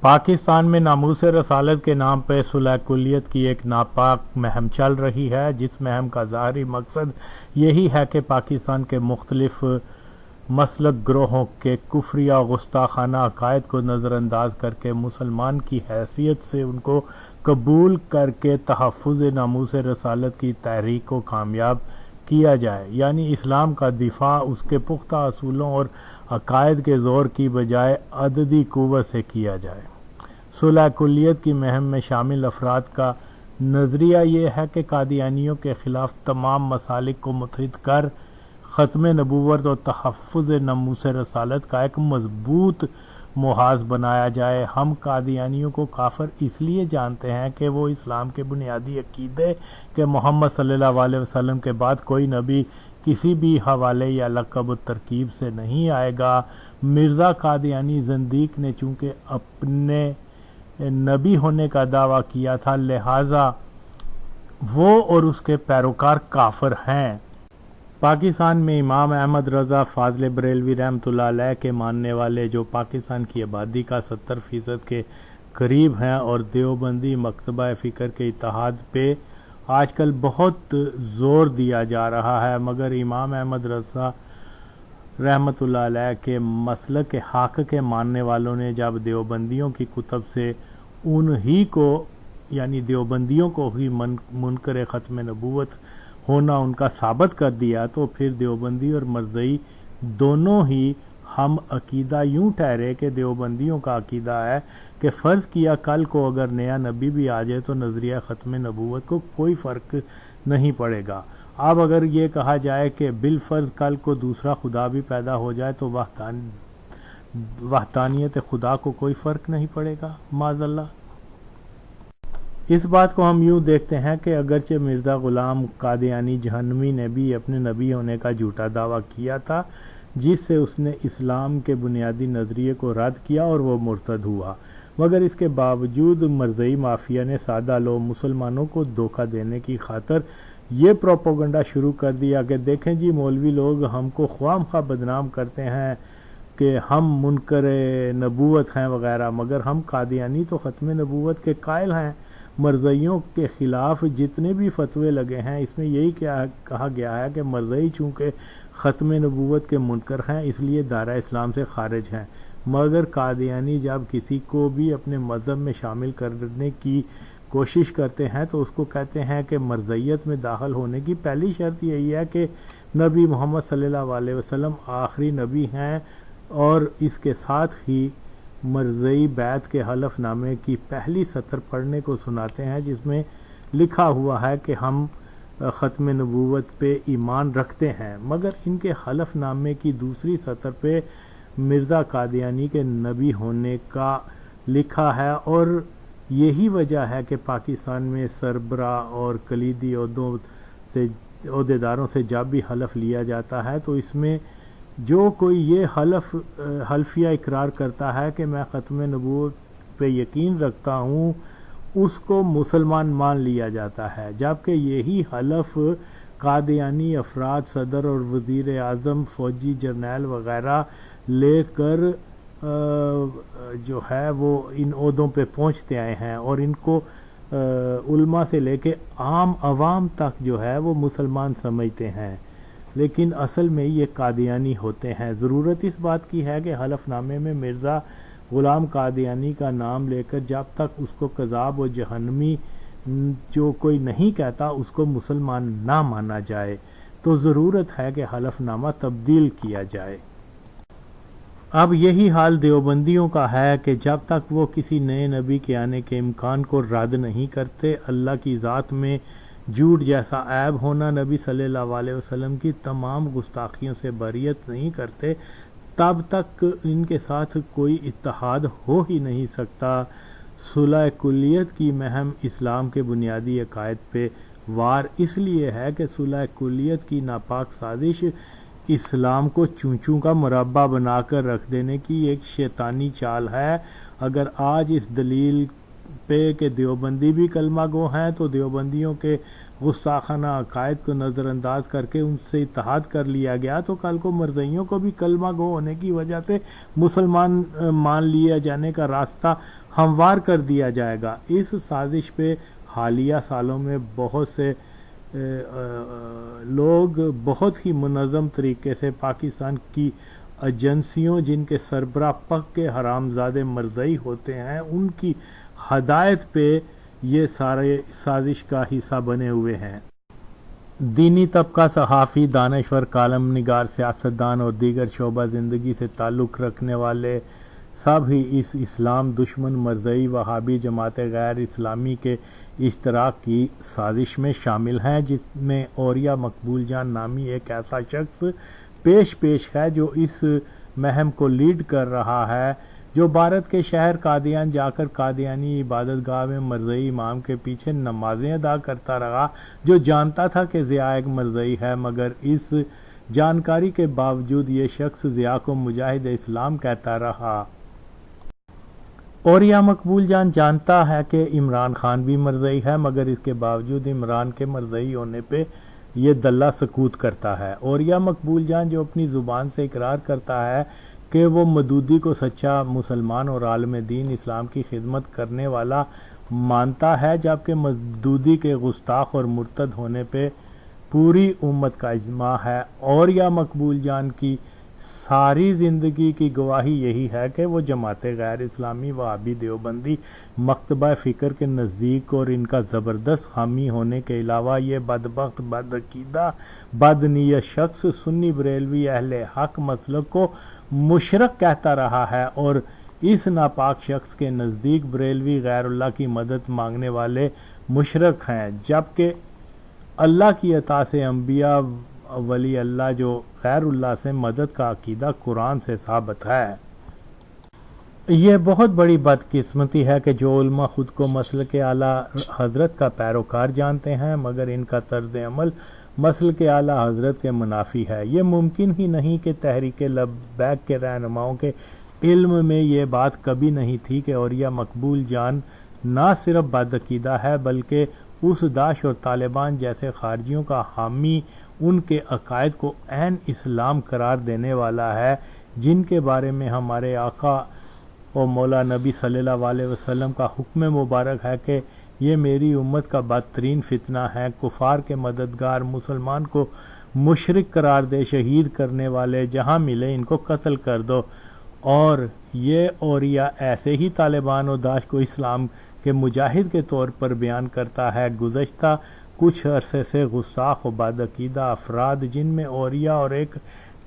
پاکستان میں ناموس رسالت کے نام پہ صلح کلیت کی ایک ناپاک مہم چل رہی ہے، جس مہم کا ظاہری مقصد یہی ہے کہ پاکستان کے مختلف مسلک گروہوں کے کفریہ گستاخانہ عقائد کو نظر انداز کر کے مسلمان کی حیثیت سے ان کو قبول کر کے تحفظ ناموس رسالت کی تحریک کو کامیاب کیا جائے، یعنی اسلام کا دفاع اس کے پختہ اصولوں اور عقائد کے زور کی بجائے عددی قوت سے کیا جائے۔ صلح کلیت کی مہم میں شامل افراد کا نظریہ یہ ہے کہ قادیانیوں کے خلاف تمام مسالک کو متحد کر ختم نبوت اور تحفظ ناموس رسالت کا ایک مضبوط محاذ بنایا جائے۔ ہم قادیانیوں کو کافر اس لیے جانتے ہیں کہ وہ اسلام کے بنیادی عقیدے کہ محمد صلی اللہ علیہ وسلم کے بعد کوئی نبی کسی بھی حوالے یا لقب و ترکیب سے نہیں آئے گا۔ مرزا قادیانی زندیق نے چونکہ اپنے نبی ہونے کا دعویٰ کیا تھا، لہٰذا وہ اور اس کے پیروکار کافر ہیں۔ پاکستان میں امام احمد رضا فاضل بریلوی رحمۃ اللہ علیہ کے ماننے والے، جو پاکستان کی آبادی کا 70% کے قریب ہیں، اور دیوبندی مکتبہ فکر کے اتحاد پہ آج کل بہت زور دیا جا رہا ہے، مگر امام احمد رضا رحمۃ اللہ علیہ کے مسلک حق کے ماننے والوں نے جب دیوبندیوں کی کتب سے انہی کو یعنی دیوبندیوں کو ہی منکر ختم نبوت ہونا ان کا ثابت کر دیا، تو پھر دیوبندی اور مرزئی دونوں ہی ہم عقیدہ یوں ٹھہرے کہ دیوبندیوں کا عقیدہ ہے کہ فرض کیا کل کو اگر نیا نبی بھی آ جائے تو نظریہ ختم نبوت کو کوئی فرق نہیں پڑے گا۔ اب اگر یہ کہا جائے کہ بالفرض کل کو دوسرا خدا بھی پیدا ہو جائے تو وحدانیت خدا کو کوئی فرق نہیں پڑے گا، معاذ اللہ۔ اس بات کو ہم یوں دیکھتے ہیں کہ اگرچہ مرزا غلام قادیانی جہنمی نے بھی اپنے نبی ہونے کا جھوٹا دعویٰ کیا تھا، جس سے اس نے اسلام کے بنیادی نظریے کو رد کیا اور وہ مرتد ہوا، مگر اس کے باوجود مرزئی مافیا نے سادہ لوگ مسلمانوں کو دھوکہ دینے کی خاطر یہ پروپیگنڈا شروع کر دیا کہ دیکھیں جی مولوی لوگ ہم کو خواہ خواہ بدنام کرتے ہیں کہ ہم منکر نبوت ہیں وغیرہ، مگر ہم قادیانی تو ختم نبوت کے قائل ہیں۔ مرزئیوں کے خلاف جتنے بھی فتوے لگے ہیں اس میں یہی کہا گیا ہے کہ مرزئی چونکہ ختم نبوت کے منکر ہیں اس لیے دائرہ اسلام سے خارج ہیں، مگر قادیانی جب کسی کو بھی اپنے مذہب میں شامل کرنے کی کوشش کرتے ہیں تو اس کو کہتے ہیں کہ مرزیت میں داخل ہونے کی پہلی شرط یہی ہے کہ نبی محمد صلی اللہ علیہ وسلم آخری نبی ہیں، اور اس کے ساتھ ہی مرزئی بیعت کے حلف نامے کی پہلی سطر پڑھنے کو سناتے ہیں جس میں لکھا ہوا ہے کہ ہم ختم نبوت پہ ایمان رکھتے ہیں، مگر ان کے حلف نامے کی دوسری سطر پہ مرزا قادیانی کے نبی ہونے کا لکھا ہے، اور یہی وجہ ہے کہ پاکستان میں سربراہ اور کلیدی عہدیداروں سے جب بھی حلف لیا جاتا ہے تو اس میں جو کوئی یہ حلفیہ اقرار کرتا ہے کہ میں ختم نبوت پہ یقین رکھتا ہوں، اس کو مسلمان مان لیا جاتا ہے، جبکہ یہی حلف قادیانی افراد صدر اور وزیر اعظم، فوجی جرنیل وغیرہ لے کر جو ہے وہ ان عہدوں پہ پہنچتے آئے ہیں، اور ان کو علماء سے لے کے عام عوام تک جو ہے وہ مسلمان سمجھتے ہیں، لیکن اصل میں یہ قادیانی ہوتے ہیں۔ ضرورت اس بات کی ہے کہ حلف نامے میں مرزا غلام قادیانی کا نام لے کر جب تک اس کو کذاب و جہنمی جو کوئی نہیں کہتا اس کو مسلمان نہ مانا جائے، تو ضرورت ہے کہ حلف نامہ تبدیل کیا جائے۔ اب یہی حال دیوبندیوں کا ہے کہ جب تک وہ کسی نئے نبی کے آنے کے امکان کو رد نہیں کرتے، اللہ کی ذات میں جھوٹ جیسا عیب ہونا، نبی صلی اللہ علیہ وسلم کی تمام گستاخیوں سے بریت نہیں کرتے، تب تک ان کے ساتھ کوئی اتحاد ہو ہی نہیں سکتا۔ صلح کلیت کی مہم اسلام کے بنیادی عقائد پہ وار اس لیے ہے کہ صلح کلیت کی ناپاک سازش اسلام کو چونچوں کا مربع بنا کر رکھ دینے کی ایک شیطانی چال ہے۔ اگر آج اس دلیل پہ کہ دیوبندی بھی کلمہ گو ہیں تو دیوبندیوں کے گستاخانہ عقائد کو نظر انداز کر کے ان سے اتحاد کر لیا گیا تو کل کو مرزائیوں کو بھی کلمہ گو ہونے کی وجہ سے مسلمان مان لیا جانے کا راستہ ہموار کر دیا جائے گا۔ اس سازش پہ حالیہ سالوں میں بہت سے لوگ بہت ہی منظم طریقے سے پاکستان کی ایجنسیوں جن کے سربراہ پکے حرامزادے مرزائی ہوتے ہیں ان کی ہدایت پہ یہ سارے سازش کا حصہ بنے ہوئے ہیں۔ دینی طبقہ، صحافی، دانشور، کالم نگار، سیاستدان اور دیگر شعبہ زندگی سے تعلق رکھنے والے سب ہی اس اسلام دشمن مرزائی وہابی جماعت غیر اسلامی کے اشتراک کی سازش میں شامل ہیں، جس میں اوریہ مقبول جان نامی ایک ایسا شخص پیش ہے جو اس مہم کو لیڈ کر رہا ہے، جو بھارت کے شہر قادیان جا کر قادیانی عبادت گاہ میں مرزائی امام کے پیچھے نمازیں ادا کرتا رہا، جو جانتا تھا کہ ضیاء ایک مرزائی ہے، مگر اس جانکاری کے باوجود یہ شخص ضیاء کو مجاہد اسلام کہتا رہا۔ اوریہ مقبول جان جانتا ہے کہ عمران خان بھی مرزائی ہے، مگر اس کے باوجود عمران کے مرزائی ہونے پہ یہ دلہ سکوت کرتا ہے۔ اوریہ مقبول جان جو اپنی زبان سے اقرار کرتا ہے کہ وہ مودودی کو سچا مسلمان اور عالم دین اسلام کی خدمت کرنے والا مانتا ہے، جبکہ مودودی کے گستاخ اور مرتد ہونے پہ پوری امت کا اجماع ہے۔ اوریہ مقبول جان کی ساری زندگی کی گواہی یہی ہے کہ وہ جماعت غیر اسلامی وہابی دیوبندی مکتبہ فکر کے نزدیک اور ان کا زبردست حامی ہونے کے علاوہ یہ بدبخت، بدعقیدہ، بدنیت شخص سنی بریلوی اہل حق مسلک کو مشرک کہتا رہا ہے، اور اس ناپاک شخص کے نزدیک بریلوی غیر اللہ کی مدد مانگنے والے مشرک ہیں، جبکہ اللہ کی عطا سے انبیاء ولی اللہ جو غیر اللہ سے مدد کا عقیدہ قرآن سے ثابت ہے۔ یہ بہت بڑی بدقسمتی ہے کہ جو علماء خود کو مسلک اعلیٰ حضرت کا پیروکار جانتے ہیں مگر ان کا طرز عمل مسلک اعلیٰ حضرت کے منافی ہے۔ یہ ممکن ہی نہیں کہ تحریک لبیک کے رہنماؤں کے علم میں یہ بات کبھی نہیں تھی کہ اوریہ مقبول جان نہ صرف بدعقیدہ ہے بلکہ اس داعش اور طالبان جیسے خارجیوں کا حامی، ان کے عقائد کو عین اسلام قرار دینے والا ہے، جن کے بارے میں ہمارے آقا اور مولا نبی صلی اللہ علیہ وسلم کا حکم مبارک ہے کہ یہ میری امت کا بدترین فتنہ ہے، کفار کے مددگار، مسلمان کو مشرک قرار دے، شہید کرنے والے جہاں ملے ان کو قتل کر دو۔ اور یہ اوریہ ایسے ہی طالبان اور داعش کو اسلام کے مجاہد کے طور پر بیان کرتا ہے۔ گزشتہ کچھ عرصے سے گستاخ و بدعقیدہ افراد جن میں اوریہ اور ایک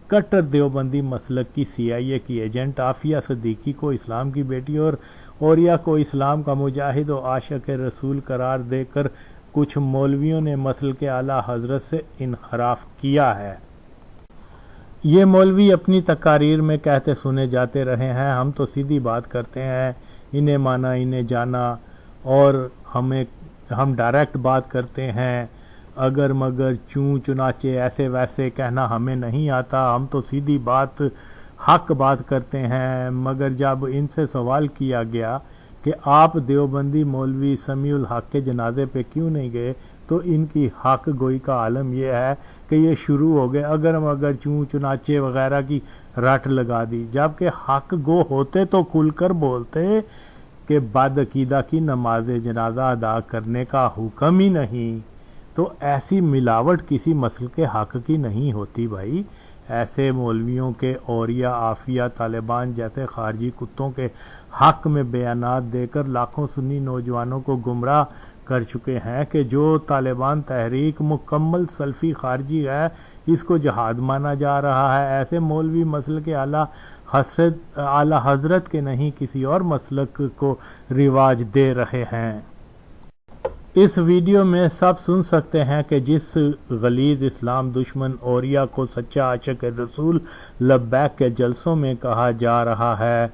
کٹر دیوبندی مسلک کی CIA کی ایجنٹ عافیہ صدیقی کو اسلام کی بیٹی اور اوریہ کو اسلام کا مجاہد و عاشق رسول قرار دے کر کچھ مولویوں نے مسلک اعلیٰ حضرت سے انحراف کیا ہے۔ یہ مولوی اپنی تقاریر میں کہتے سنے جاتے رہے ہیں، ہم تو سیدھی بات کرتے ہیں، انہیں مانا انہیں جانا، اور ہم ڈائریکٹ بات کرتے ہیں، اگر مگر چوں چنانچہ ایسے ویسے کہنا ہمیں نہیں آتا، ہم تو سیدھی بات حق بات کرتے ہیں۔ مگر جب ان سے سوال کیا گیا کہ آپ دیوبندی مولوی سمیع الحق کے جنازے پہ کیوں نہیں گئے تو ان کی حق گوئی کا عالم یہ ہے کہ یہ شروع ہو گئے اگر مگر چوں چنانچہ وغیرہ کی رٹ لگا دی، جبکہ حق گو ہوتے تو کھل کر بولتے کہ بدعقیدہ کی نماز جنازہ ادا کرنے کا حکم ہی نہیں۔ تو ایسی ملاوٹ کسی مسل کے حق کی نہیں ہوتی بھائی۔ ایسے مولویوں کے اوریہ، عافیہ، طالبان جیسے خارجی کتوں کے حق میں بیانات دے کر لاکھوں سنی نوجوانوں کو گمراہ کر چکے ہیں کہ جو طالبان تحریک مکمل سلفی خارجی ہے، اس کو جہاد مانا جا رہا ہے۔ ایسے مولوی مسلک اعلیٰ حضرت کے نہیں کسی اور مسلک کو رواج دے رہے ہیں۔ اس ویڈیو میں سب سن سکتے ہیں کہ جس غلیظ اسلام دشمن اوریہ کو سچا عاشق رسول لبیک کے جلسوں میں کہا جا رہا ہے،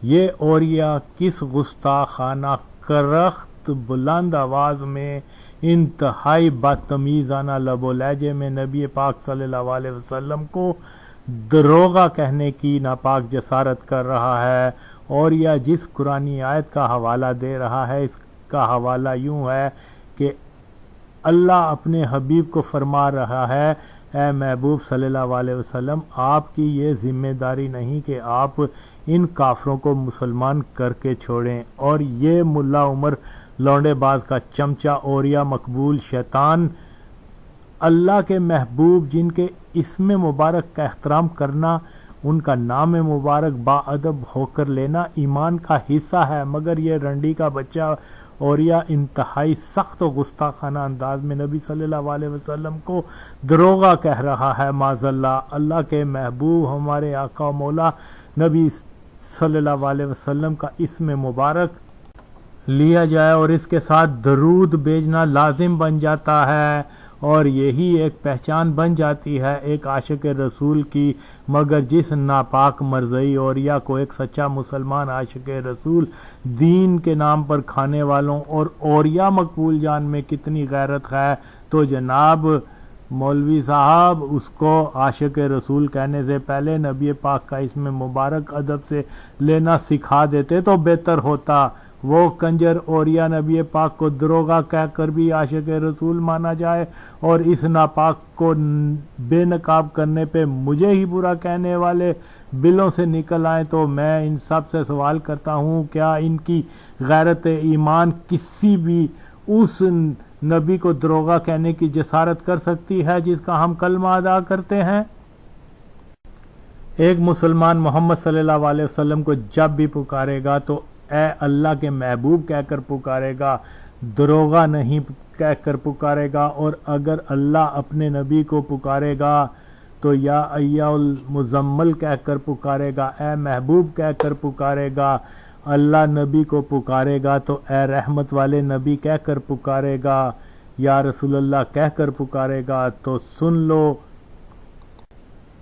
یہ اوریہ کس گستاخانہ کرخت بلند آواز میں انتہائی بدتمیزانہ لب و لہجے میں نبی پاک صلی اللہ علیہ وسلم کو دروغہ کہنے کی ناپاک جسارت کر رہا ہے، اور یا جس قرآنی آیت کا حوالہ دے رہا ہے اس کا حوالہ یوں ہے کہ اللہ اپنے حبیب کو فرما رہا ہے، اے محبوب صلی اللہ علیہ وسلم، آپ کی یہ ذمہ داری نہیں کہ آپ ان کافروں کو مسلمان کر کے چھوڑیں، اور یہ ملا عمر لونڈے باز کا چمچہ اور یا مقبول شیطان اللہ کے محبوب جن کے اسم مبارک کا احترام کرنا، ان کا نام مبارک با ادب ہو کر لینا ایمان کا حصہ ہے، مگر یہ رنڈی کا بچہ اور یا انتہائی سخت و گستاخانہ انداز میں نبی صلی اللہ علیہ وسلم کو دروغہ کہہ رہا ہے۔ معاذ اللہ کے محبوب ہمارے آقا و مولا نبی صلی اللہ علیہ وسلم کا اسم مبارک لیا جائے اور اس کے ساتھ درود بھیجنا لازم بن جاتا ہے، اور یہی ایک پہچان بن جاتی ہے ایک عاشق رسول کی، مگر جس ناپاک مرضی اوریا کو ایک سچا مسلمان عاشق رسول دین کے نام پر کھانے والوں اور اوریا مقبول جان میں کتنی غیرت ہے تو جناب مولوی صاحب اس کو عاشق رسول کہنے سے پہلے نبی پاک کا اسم مبارک ادب سے لینا سکھا دیتے تو بہتر ہوتا۔ وہ کنجر اوریا نبی پاک کو دروغہ کہہ کر بھی عاشق رسول مانا جائے، اور اس ناپاک کو بے نقاب کرنے پہ مجھے ہی برا کہنے والے بلوں سے نکل آئیں، تو میں ان سب سے سوال کرتا ہوں کیا ان کی غیرت ایمان کسی بھی اس نبی کو دروغہ کہنے کی جسارت کر سکتی ہے جس کا ہم کلمہ ادا کرتے ہیں؟ ایک مسلمان محمد صلی اللہ علیہ وسلم کو جب بھی پکارے گا تو اے اللہ کے محبوب کہہ کر پکارے گا، دروغہ نہیں کہہ کر پکارے گا، اور اگر اللہ اپنے نبی کو پکارے گا تو یا ایھا المزمل کہہ کر پکارے گا، اے محبوب کہہ کر پکارے گا۔ اللہ نبی کو پکارے گا تو اے رحمت والے نبی کہہ کر پکارے گا، یا رسول اللہ کہہ کر پکارے گا۔ تو سن لو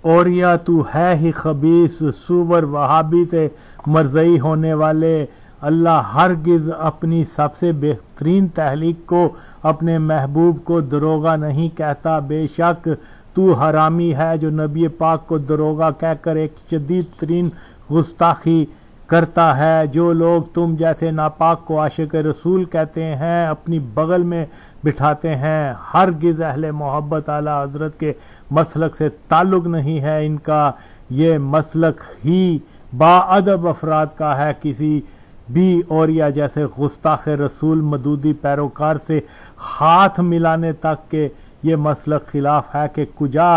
اور یا تو ہے ہی خبیث سور وہابی سے مرضی ہونے والے، اللہ ہرگز اپنی سب سے بہترین تخلیق کو اپنے محبوب کو دروغہ نہیں کہتا، بے شک تو حرامی ہے جو نبی پاک کو دروغہ کہہ کر ایک شدید ترین گستاخی کرتا ہے۔ جو لوگ تم جیسے ناپاک کو عاشق رسول کہتے ہیں اپنی بغل میں بٹھاتے ہیں، ہرگز اہل محبت اعلی حضرت کے مسلک سے تعلق نہیں ہے ان کا، یہ مسلک ہی با ادب افراد کا ہے۔ کسی بھی اوریا جیسے گستاخ رسول مدودی پیروکار سے ہاتھ ملانے تک کے یہ مسلک خلاف ہے کہ کجا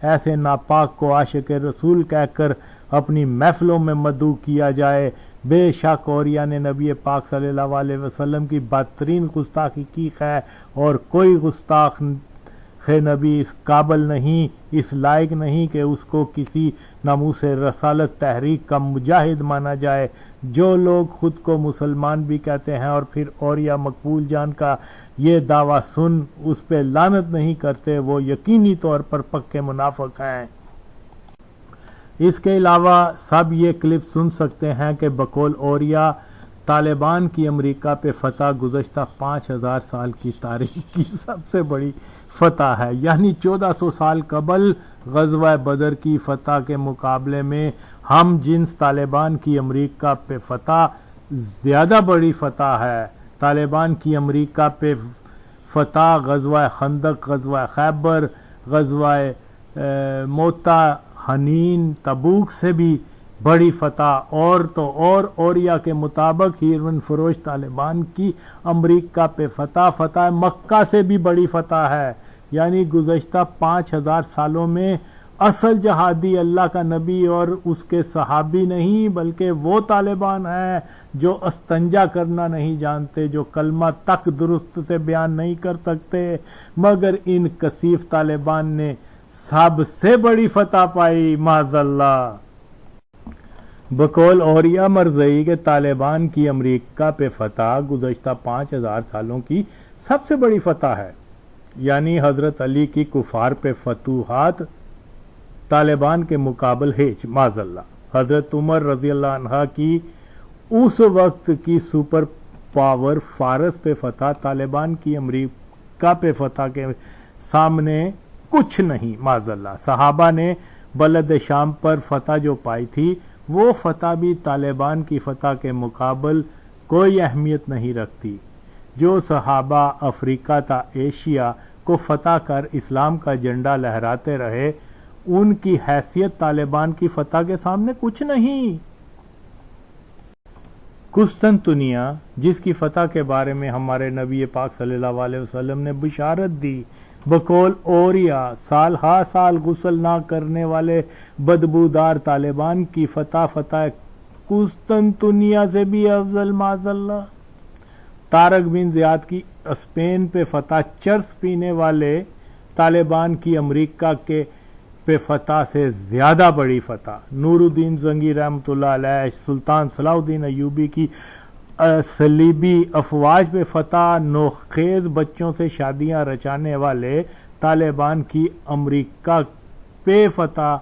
ایسے ناپاک کو عاشق رسول کہہ کر اپنی محفلوں میں مدعو کیا جائے۔ بے شک اوریا نے نبی پاک صلی اللہ علیہ وسلم کی بدترین گستاخی کی ہے، اور کوئی گستاخ نبی اس قابل نہیں، اس لائق نہیں کہ اس کو کسی ناموس رسالت تحریک کا مجاہد مانا جائے۔ جو لوگ خود کو مسلمان بھی کہتے ہیں اور پھر اوریا مقبول جان کا یہ دعویٰ سن اس پہ لعنت نہیں کرتے، وہ یقینی طور پر پکے منافق ہیں۔ اس کے علاوہ سب یہ کلپ سن سکتے ہیں کہ بقول اوریا طالبان کی امریکہ پہ فتح گزشتہ 5000 سال کی تاریخ کی سب سے بڑی فتح ہے، یعنی 1400 سال قبل غزوہ بدر کی فتح کے مقابلے میں ہم جنس طالبان کی امریکہ پہ فتح زیادہ بڑی فتح ہے۔ طالبان کی امریکہ پہ فتح غزوہ خندق، غزوہ خیبر، غزوہ موتا، حنین، تبوک سے بھی بڑی فتح، اور تو اور اوریا کے مطابق ہیروئن فروش طالبان کی امریکہ پہ فتح مکہ سے بھی بڑی فتح ہے، یعنی گزشتہ 5000 سالوں میں اصل جہادی اللہ کا نبی اور اس کے صحابی نہیں بلکہ وہ طالبان ہیں جو استنجا کرنا نہیں جانتے، جو کلمہ تک درست سے بیان نہیں کر سکتے، مگر ان کثیف طالبان نے سب سے بڑی فتح پائی معاذ اللہ۔ بقول اوریا مرضی کے طالبان کی امریکہ پہ فتح گزشتہ 5000 سالوں کی سب سے بڑی فتح ہے، یعنی حضرت علی کی کفار پہ فتوحات طالبان کے مقابل ہیچ معاذ اللہ۔ حضرت عمر رضی اللہ عنہ کی اس وقت کی سپر پاور فارس پہ فتح طالبان کی امریکہ پہ فتح کے سامنے کچھ نہیں معذاللہ۔ صحابہ نے بلد شام پر فتح جو پائی تھی وہ فتح بھی طالبان کی فتح کے مقابل کوئی اہمیت نہیں رکھتی۔ جو صحابہ افریقہ تا ایشیا کو فتح کر اسلام کا جھنڈا لہراتے رہے ان کی حیثیت طالبان کی فتح کے سامنے کچھ نہیں۔ قسطنطنیہ جس کی فتح کے بارے میں ہمارے نبی پاک صلی اللہ علیہ وسلم نے بشارت دی، بقول اوریا سال ہا سال غسل نہ کرنے والے بدبودار طالبان کی فتح قسطنطنیہ سے بھی افضل معذاللہ۔ طارق بن زیاد کی اسپین پہ فتح چرس پینے والے طالبان کی امریکہ کے پہ فتح سے زیادہ بڑی فتح۔ نور الدین زنگی رحمۃ اللہ علیہ سلطان صلاح الدین ایوبی کی صلیبی افواج پہ فتح، نوخیز بچوں سے شادیاں رچانے والے طالبان کی امریکہ پہ فتح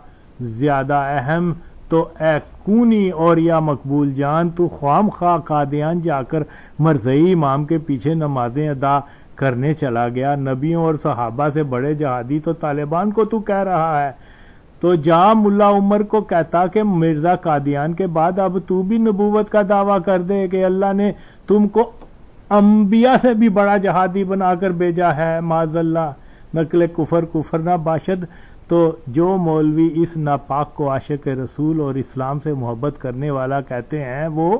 زیادہ اہم۔ تو اے کونی اور یا مقبول جان، تو خام خواہ قادیان جا کر مرزئی امام کے پیچھے نمازیں ادا کرنے چلا گیا۔ نبیوں اور صحابہ سے بڑے جہادی تو طالبان کو تو کہہ رہا ہے، تو جہاں ملا عمر کو کہتا کہ مرزا قادیان کے بعد اب تو بھی نبوت کا دعویٰ کر دے کہ اللہ نے تم کو انبیاء سے بھی بڑا جہادی بنا کر بھیجا ہے معاذاللہ۔ نقل کفر نہ باشد۔ تو جو مولوی اس ناپاک کو عاشق رسول اور اسلام سے محبت کرنے والا کہتے ہیں وہ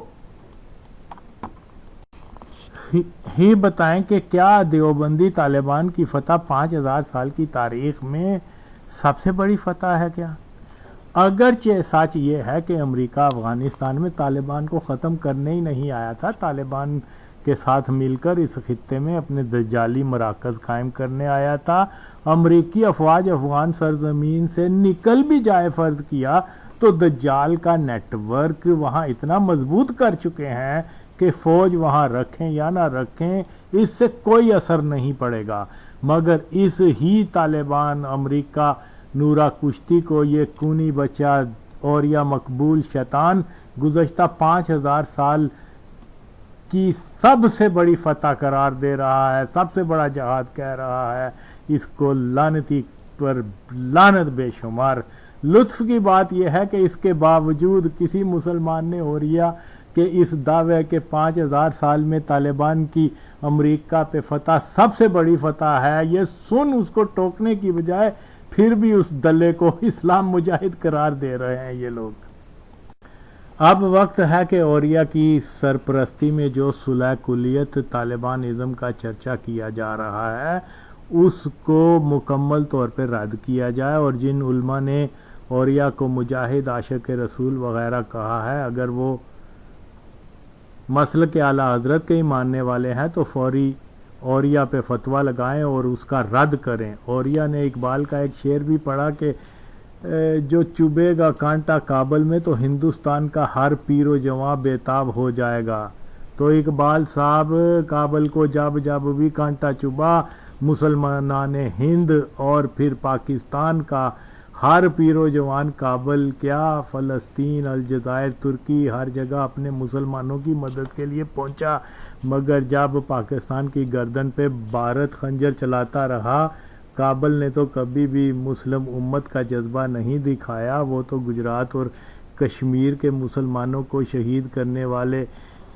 ہی بتائیں کہ کیا دیوبندی طالبان کی فتح 5000 سال کی تاریخ میں سب سے بڑی فتح ہے کیا؟ اگرچہ سچ یہ ہے کہ امریکہ افغانستان میں طالبان کو ختم کرنے ہی نہیں آیا تھا، طالبان کے ساتھ مل کر اس خطے میں اپنے دجالی مراکز قائم کرنے آیا تھا۔ امریکی افواج افغان سرزمین سے نکل بھی جائے فرض کیا تو دجال کا نیٹ ورک وہاں اتنا مضبوط کر چکے ہیں کہ فوج وہاں رکھیں یا نہ رکھیں اس سے کوئی اثر نہیں پڑے گا۔ مگر اس ہی طالبان امریکہ نورا کشتی کو یہ کونی بچہ اور یا مقبول شیطان گزشتہ 5000 سال کی سب سے بڑی فتح قرار دے رہا ہے، سب سے بڑا جہاد کہہ رہا ہے۔ اس کو لعنتی پر لعنت بے شمار۔ لطف کی بات یہ ہے کہ اس کے باوجود کسی مسلمان نے اوریا کہ اس دعوے کے 5000 سال میں طالبان کی امریکہ پہ فتح سب سے بڑی فتح ہے، یہ سن اس کو ٹوکنے کی بجائے پھر بھی اس دلے کو اسلام مجاہد قرار دے رہے ہیں یہ لوگ۔ اب وقت ہے کہ اوریا کی سرپرستی میں جو صلح کلیت طالبانزم کا چرچا کیا جا رہا ہے اس کو مکمل طور پہ رد کیا جائے، اور جن علماء نے اوریا کو مجاہد، عاشق رسول وغیرہ کہا ہے اگر وہ مسلک اعلیٰ حضرت کے ہی ماننے والے ہیں تو فوری اوریا پہ فتویٰ لگائیں اور اس کا رد کریں۔ اوریا نے اقبال کا ایک شعر بھی پڑھا کہ جو چبھے گا کانٹا کابل میں تو ہندوستان کا ہر پیر و جواں بے تاب ہو جائے گا۔ تو اقبال صاحب کابل کو جب بھی کانٹا چبھا، مسلمانان ہند اور پھر پاکستان کا ہر پیر و جوان کابل کیا فلسطین، الجزائر، ترکی ہر جگہ اپنے مسلمانوں کی مدد کے لیے پہنچا، مگر جب پاکستان کی گردن پہ بھارت خنجر چلاتا رہا، کابل نے تو کبھی بھی مسلم امت کا جذبہ نہیں دکھایا۔ وہ تو گجرات اور کشمیر کے مسلمانوں کو شہید کرنے والے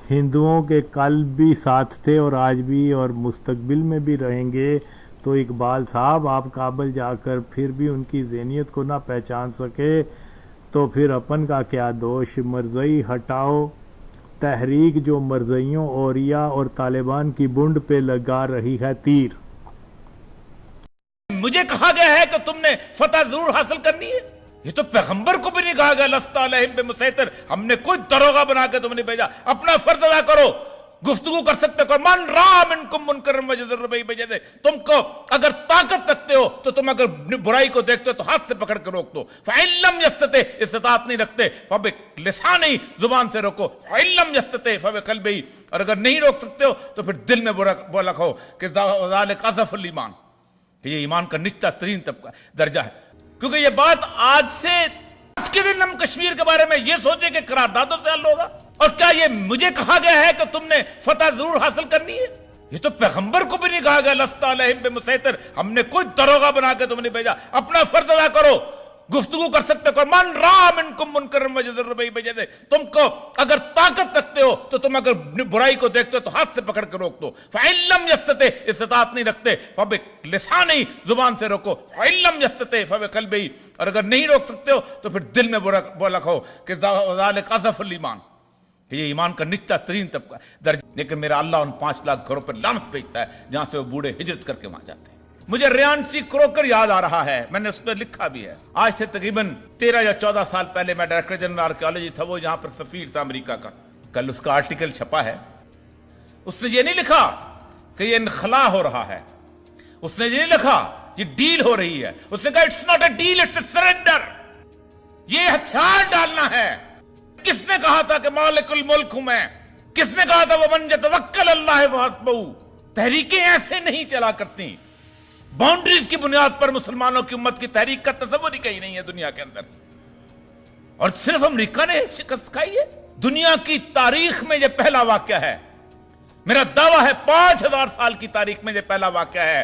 ہندوؤں کے کل بھی ساتھ تھے اور آج بھی اور مستقبل میں بھی رہیں گے۔ تو اقبال صاحب آپ کابل جا کر پھر بھی ان کی ذہنیت کو نہ پہچان سکے تو پھر اپن کا کیا دوش۔ مرزئی ہٹاؤ تحریک جو مرزئیوں، اوریا اور طالبان کی بنڈ پہ لگا رہی ہے تیر۔ مجھے کہا گیا ہے کہ تم نے فتح ضرور حاصل کرنی ہے، یہ تو پیغمبر کو بھی نہیں کہا گیا لست علیہم بمسیطر، ہم نے کوئی دروغہ بنا کے تم نے بھیجا، اپنا فرض ادا کرو۔ گفتگو کر سکتے ہو، من راہ منکم منکرا فلیغیرہ بِیدیہ، تم کو اگر طاقت رکھتے ہو تو تم اگر برائی کو دیکھتے ہو تو ہاتھ سے پکڑ کے روک دو۔ فَإِن لَمْ يَسْتَطِعْ، استطاعت نہیں رکھتے فَبِلِسَانِهِ، زبان سے روکو۔ فَإِن لَمْ يَسْتَطِعْ فَبِقَلْبِهِ، اور اگر نہیں روک سکتے ہو تو پھر دل میں بولا کہو کہ ذَلِکَ أَضْعَفُ الْإِیمَانِ، کہ یہ ایمان کا نچلا ترین طبقہ درجہ ہے۔ کیونکہ یہ بات آج کے دن ہم کشمیر کے بارے میں یہ سوچیں کہ قراردادوں سے حل ہوگا، اور کیا یہ مجھے کہا گیا ہے کہ تم نے فتح ضرور حاصل کرنی ہے؟ یہ تو پیغمبر کو بھی نہیں کہا گیا لستا علیہم بمسیطر، ہم نے کوئی دروغہ بنا کے تم نہیں بھیجا، اپنا فرض ادا کرو، گفتگو کر سکتے ہو، من راہ منکم منکرا فلیغیروا بیدہ، تم کو اگر طاقت رکھتے ہو تو تم اگر برائی کو دیکھتے ہو تو ہاتھ سے پکڑ کے روک دو، فَإِن لَمْ يَسْتَطِعْ، استطاعت نہیں رکھتے فَبِلِسَانِهِ، زبان سے روکو، فَإِن لَمْ يَسْتَطِعْ فَبِقَلْبِهِ، اور اگر نہیں روک سکتے ہو تو پھر دل میں بولا کہو کہ ذَلِكَ أَضْعَفُ الْإِيمَانِ، کہ یہ ایمان کا نچلا ترین طبقہ درجہ۔ لیکن میرا اللہ ان 5 لاکھ گھروں پر لعنت بھیجتا ہے جہاں سے وہ بوڑھے ہجرت کر کے وہاں جاتے ہیں۔ مجھے ریانسی کروکر یاد آ رہا ہے، میں نے اس پہ لکھا بھی ہے، آج سے تقریباً 13 یا 14 سال پہلے میں ڈائریکٹر جنرل آرکیالوجی تھا، وہ یہاں پر سفیر تھا امریکہ کا، کل اس کا آرٹیکل چھپا ہے، اس نے یہ نہیں لکھا کہ یہ انخلا ہو رہا ہے، اس نے یہ نہیں لکھا یہ ڈیل ہو رہی ہے، اس نے کہا it's not a deal it's a surrender, یہ ہتھیار ڈالنا ہے۔ کس نے کہا تھا کہ مالک الملک ہوں میں؟ کس نے کہا تھا وَمَن يَتَوَكَّلْ عَلَى اللَّهِ فَحَسْبُهُ؟ تحریکیں ایسے نہیں چلا کرتی، باؤنڈریز کی بنیاد پر مسلمانوں کی امت کی تحریک کا تصور ہی کہیں نہیں ہے دنیا کے اندر، اور صرف امریکہ نے شکست کھائی ہے۔ دنیا کی تاریخ میں یہ پہلا واقعہ ہے، میرا دعویٰ ہے 5000 سال کی تاریخ میں یہ پہلا واقعہ ہے۔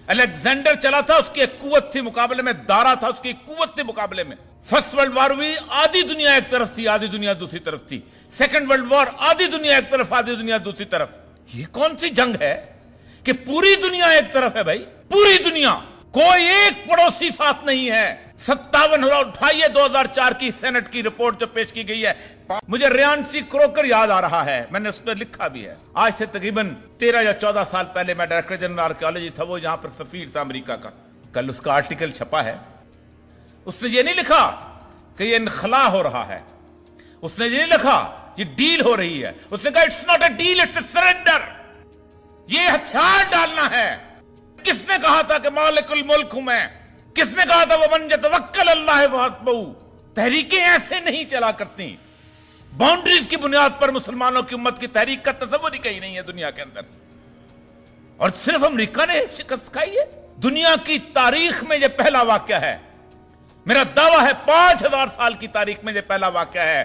الیگزینڈر چلا تھا، اس کی ایک قوت تھی مقابلے میں، دارا تھا اس کی ایک قوت تھی مقابلے میں۔ فرسٹ ورلڈ وار ہوئی، آدھی دنیا ایک طرف تھی، آدھی دنیا دوسری طرف تھی۔ سیکنڈ ورلڈ وار، آدھی دنیا ایک طرف، آدھی دنیا دوسری طرف۔ یہ کون سی جنگ ہے کہ پوری دنیا ایک طرف ہے بھائی، پوری دنیا، کوئی ایک پڑوسی ساتھ نہیں ہے۔ 57 اٹھائیے 2004 کی سینٹ کی رپورٹ جو پیش کی گئی ہے، مجھے ریانسی کروکر یاد آ رہا ہے، میں نے اس پہ لکھا بھی ہے، آج سے تقریباً 13 یا 14 سال پہلے میں ڈائریکٹر جنرل آرکیالوجی تھا، وہ یہاں پر سفیر تھا امریکہ کا، کل اس کا آرٹیکل چھپا ہے، اس نے یہ نہیں لکھا کہ یہ انخلا ہو رہا ہے، اس نے یہ نہیں لکھا یہ ڈیل ہو رہی ہے، اس نے کہا it's not a deal it's a surrender, یہ ہتھیار ڈالنا ہے۔ کس نے کہا تھا کہ مالک الملک ہوں میں؟ کس نے کہا تھا وَمَن يَتَوَكَّلْ عَلَى اللَّهِ فَحَسْبُهُ؟ تحریکیں ایسے نہیں چلا کرتی، باؤنڈریز کی بنیاد پر مسلمانوں کی امت کی تحریک کا تصور ہی کہیں نہیں ہے دنیا کے اندر، اور صرف امریکہ نے شکست کھائی ہے۔ دنیا کی تاریخ میں یہ پہلا واقعہ ہے، میرا دعویٰ ہے 5000 سال کی تاریخ میں یہ پہلا واقعہ ہے۔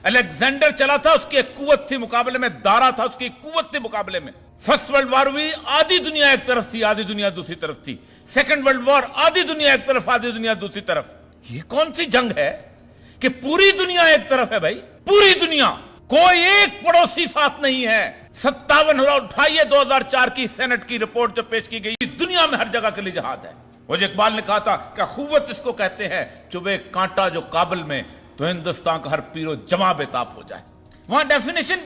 الیگزینڈر چلا تھا، اس کی ایک قوت تھی مقابلے میں، دارا تھا اس کی ایک قوت تھی مقابلے میں۔ فرسٹ ورلڈ وار ہوئی، آدھی دنیا ایک طرف تھی، آدھی دنیا دوسری طرف تھی۔ سیکنڈ ورلڈ وار، آدھی دنیا ایک طرف، آدھی دنیا دوسری طرف۔ یہ کون سی جنگ ہے کہ پوری دنیا ایک طرف ہے بھائی، پوری دنیا، کوئی ایک پڑوسی ساتھ نہیں ہے۔ 57 اٹھائیے 2004 کی سینٹ کی رپورٹ جو پیش کی گئی، دنیا میں ہر جگہ کے لیے جہاد ہے۔ وہ جو اقبال نے کہا تھا کہ قوت اس کو کہتے ہیں چبھے کانٹا جو کابل میں، تو ہندوستان کا ہر پیرو جمع بے تاب ہو جائے۔ وہاں ڈیفینیشن